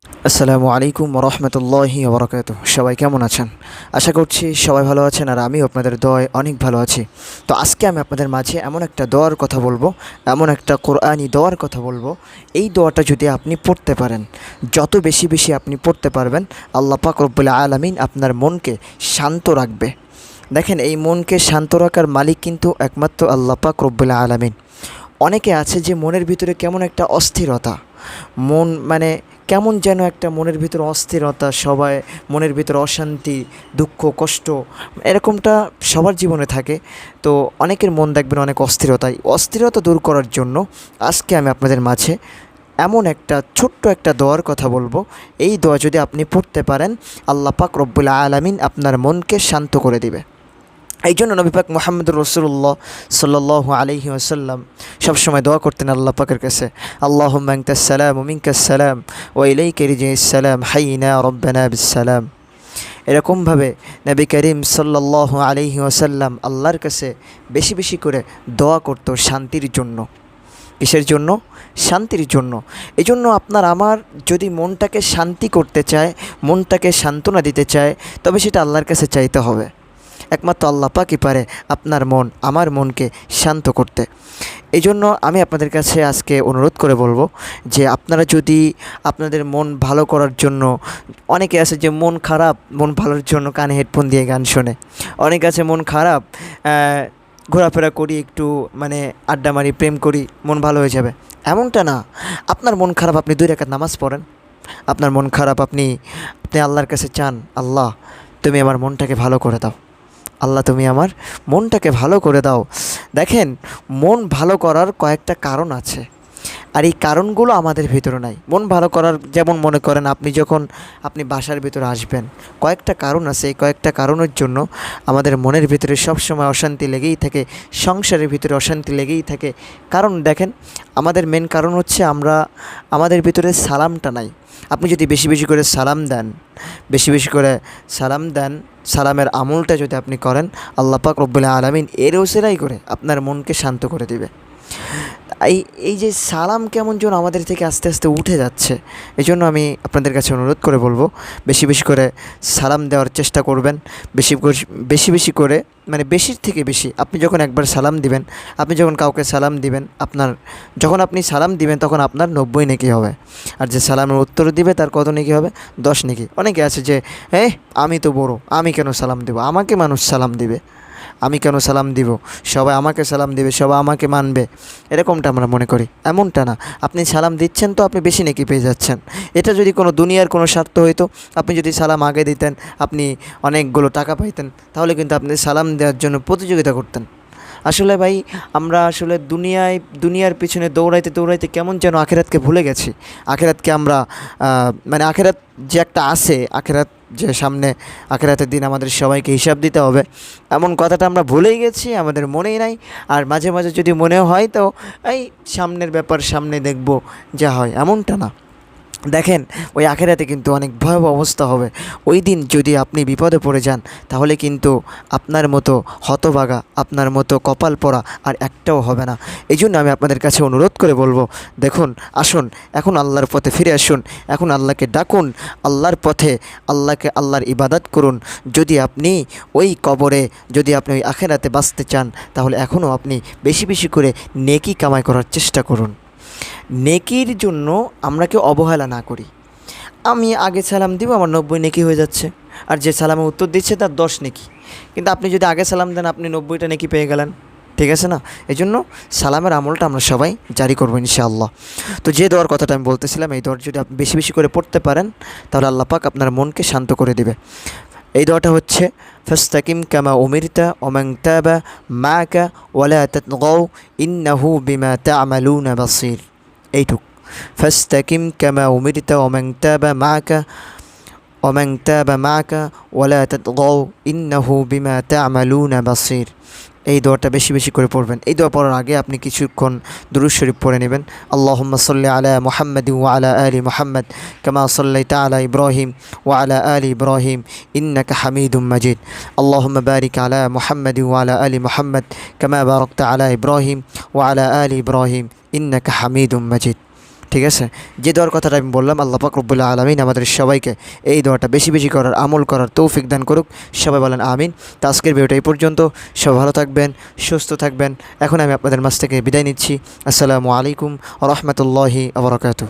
আসসালামু আলাইকুম রহমতুল্লাহি ওবরাকাতুহ। সবাই কেমন আছেন? আশা করছি সবাই ভালো আছেন, আর আমিও আপনাদের দোয়ায় অনেক ভালো আছি। তো আজকে আমি আপনাদের মাঝে এমন একটা দোয়ার কথা বলবো, এমন একটা কোরআনি দোয়ার কথা বলবো। এই দোয়াটা যদি আপনি পড়তে পারেন, যত বেশি বেশি আপনি পড়তে পারবেন, আল্লাহ পাক রব্বুল আলামিন আপনার মনকে শান্ত রাখবে। দেখেন, এই মনকে শান্ত রাখার মালিক কিন্তু একমাত্র আল্লাহ পাক রব্বুল আলামিন। অনেকে আছে যে মনের ভিতরে কেমন একটা অস্থিরতা, মন মানে কেমন যেন একটা মনের ভিতরে অস্থিরতা, সবাই মনের ভিতরে অশান্তি, দুঃখ, কষ্ট, এরকমটা সবার জীবনে থাকে। তো অনেকের মন দেখবেন অনেক অস্থিরতায়, অস্থিরতা দূর করার জন্য আজকে আমি আপনাদের মাঝে এমন একটা ছোট্ট একটা দোয়ার কথা বলবো। এই দোয়া যদি আপনি পড়তে পারেন, আল্লাহ পাক রব্বুল আলামিন আপনার মনকে শান্ত করে দিবে। এই জন্য নবী পাক মুহাম্মদুর রাসূলুল্লাহ সাল্লাল্লাহু আলাইহি ওয়াসাল্লাম সবসময় দোয়া করতেন আল্লাহ পাকের কাছে, আল্লাহুম্মা আনতাস সালাম ওয়া মিনকাস সালাম ওয়া ইলাইকা ইয়ারজিউস সালাম হাইনা রব্বানা বিস সালাম। এরকমভাবে নবী করিম সাল্লাল্লাহু আলাইহি ওয়াসাল্লাম আল্লাহর কাছে বেশি বেশি করে দোয়া করত শান্তির জন্য। কিসের জন্য? শান্তির জন্য। এই জন্য আপনার আমার যদি মনটাকে শান্তি করতে চায়, মনটাকে সান্ত্বনা দিতে চায়, তবে সেটা আল্লাহর কাছে চাইতে হবে। একমাত্র আল্লাহ পাকই পারে আপনার মন, আমার মনকে শান্ত করতে। এই জন্য আমি আপনাদের কাছে আজকে অনুরোধ করে বলবো যে আপনারা যদি আপনাদের মন ভালো করার জন্য, অনেকে আছে যে মন খারাপ, মন ভালোর জন্য কানে হেডফোন দিয়ে গান শোনে। অনেকে আছে মন খারাপ, ঘোরাফেরা করি, একটু আড্ডা মারি, প্রেম করি, মন ভালো হয়ে যাবে, এমনটা না। আপনার মন খারাপ, আপনি 2 রাকাত নামাজ পড়েন। আপনার মন খারাপ, আপনি আল্লাহর কাছে চান, আল্লাহ তুমি আমার মনটাকে ভালো করে দাও, আল্লাহ তুমি আমার মনটাকে ভালো করে দাও। দেখেন, মন ভালো করার কয়েকটা কারণ আছে, আর এই কারণগুলো আমাদের ভিতরে নাই। মন ভালো করার, যেমন মনে করেন আপনি বাসার ভিতরে আসবেন, কয়েকটা কারণ আছে। এই কয়েকটা কারণের জন্য আমাদের মনের ভিতরে সবসময় অশান্তি লেগেই থাকে, সংসারের ভিতরে অশান্তি লেগেই থাকে। কারণ দেখেন, আমাদের মেন কারণ হচ্ছে আমাদের ভিতরে সালামটা নাই। আপনি যদি বেশি বেশি করে সালাম দেন, বেশি বেশি করে সালাম দেন, সালামের আমলটা যদি আপনি করেন, আল্লাহ পাক রব্বুল আলামিন এর ওসিলাই করে আপনার মনকে শান্ত করে দিবে। এই যে সালাম কেমন যেন আমাদের থেকে আস্তে আস্তে উঠে যাচ্ছে। এই জন্য আমি আপনাদের কাছে অনুরোধ করে বলবো, বেশি বেশি করে সালাম দেওয়ার চেষ্টা করবেন। বেশি বেশি করে, বেশির থেকে বেশি। আপনি যখন একবার সালাম দিবেন, আপনি যখন কাউকে সালাম দিবেন, যখন আপনি সালাম দিবেন তখন আপনার 90 নেকি হবে, আর যে সালামের উত্তর দিবে তার কত নেকি হবে? 10 নেকি। অনেকে আছে যে আমি তো বড়, আমি কেন সালাম দেবো, আমাকে মানুষ সালাম দিবে, আমি কেন সালাম দিব, সবাই আমাকে সালাম দিবে, সবাই আমাকে মানবে, এরকমটা আমরা মনে করি। এমনটা না। আপনি সালাম দিচ্ছেন তো আপনি বেশি নেকি পেয়ে যাচ্ছেন। এটা যদি কোনো দুনিয়ার কোনো স্বার্থ হইতো, আপনি যদি সালাম আগে দিতেন, আপনি অনেকগুলো টাকা পাইতেন, তাহলে কিন্তু আপনি সালাম দেওয়ার জন্য প্রতিযোগিতা করতেন। আসলে ভাই, আমরা আসলে দুনিয়ার পিছনে দৌড়াইতে দৌড়াইতে কেমন যেন আখেরাতকে ভুলে গেছি। আখেরাতকে আমরা আখেরাত যে একটা আছে, আখেরাত যে সামনে, আখেরাতের দিন আমাদের সবাইকে হিসাব দিতে হবে, এমন কথাটা আমরা ভুলেই গেছি, আমাদের মনেই নাই। আর মাঝে মাঝে যদি মনেও হয় তো এই সামনের ব্যাপার, সামনে দেখব যা হয়, এমনটা না। দেখেন, ওই আখেরাতে কিন্তু অনেক ভয়াবহ অবস্থা হবে। ওই দিন যদি আপনি বিপদে পড়ে যান, তাহলে কিন্তু আপনার মতো হতভাগা, আপনার মতো কপাল পড়া আর একটাও হবে না। এই জন্য আমি আপনাদের কাছে অনুরোধ করে বলবো, দেখুন, আসুন, এখন আল্লাহর পথে ফিরে আসুন, এখন আল্লাহকে ডাকুন, আল্লাহর পথে আল্লাহর ইবাদত করুন। যদি আপনি ওই কবরে, যদি আপনি ওই আখেরাতে বাঁচতে চান, তাহলে এখনও আপনি বেশি বেশি করে নেকি কামাই করার চেষ্টা করুন। নেকির জন্য আমরা কেউ অবহেলা না করি। আমি আগে সালাম দিব, আমার 90 নেকি হয়ে যাচ্ছে, আর যে সালামে উত্তর দিচ্ছে তার 10 নেকি। কিন্তু আপনি যদি আগে সালাম দেন, আপনি 90টা নেকি পেয়ে গেলেন, ঠিক আছে না? এই জন্য সালামের আমলটা আমরা সবাই জারি করবো ইনশাআল্লাহ। তো যে দোয়ার কথাটা আমি বলতেছিলাম, এই দোয়ার যদি আপনি বেশি বেশি করে পড়তে পারেন, তাহলে আল্লাহ পাক আপনার মনকে শান্ত করে দিবে। এই দোয়াটা হচ্ছে, ফাস্তাকিম কামা উমিরতা ওমান তাবা মাকা ওয়ালা তাতগাউ ইন্নাহু বিমা তা'মালুনা বাসীর। এইটুক, ফাস্তাকিম কামা উমিরতা ওমান তাবা মাকা ওয়ালা তাতগাউ ইন্নাহু বিমা তা'মালুনা বাসীর। এই দোয়াটা বেশি বেশি করে পড়বেন। এই দোয়া পড়ার আগে আপনি কিছুক্ষণ দুরূদ শরীফ পড়ে নেবেন। আল্লাহুম্মা সাল্লি আলা মুহাম্মাদিন ওয়া আলা আলি মুহাম্মাদ কামা সাল্লাইতা আলা ইব্রাহিম ওয়া আলা আলি ইব্রাহিম ইন্নাকা হামিদুম মাজিদ। আল্লাহুম্মা বারিক আলা মুহাম্মাদিন ওয়া আলা আলি মুহাম্মাদ কামা বারাকতা আলা ইব্রাহিম ওয়া আলা আলি ইব্রাহিম ইন্নাকা হামিদুম মাজিদ। ঠিক আছে, যে দোয়ার কথাটা আমি বললাম, আল্লাহ পাক রব্বুল আলামিন আমাদের সবাইকে এই দোয়াটা বেশি বেশি করার, আমল করার তৌফিক দান করুক। সবাই বলেন আমিন। তো আজকের ভিডিওটা এই পর্যন্ত। সবাই ভালো থাকবেন, সুস্থ থাকবেন। এখন আমি আপনাদের মাঝ থেকে বিদায় নিচ্ছি। আসসালামু আলাইকুম ওয়া রাহমাতুল্লাহি ওয়া বারাকাতুহু।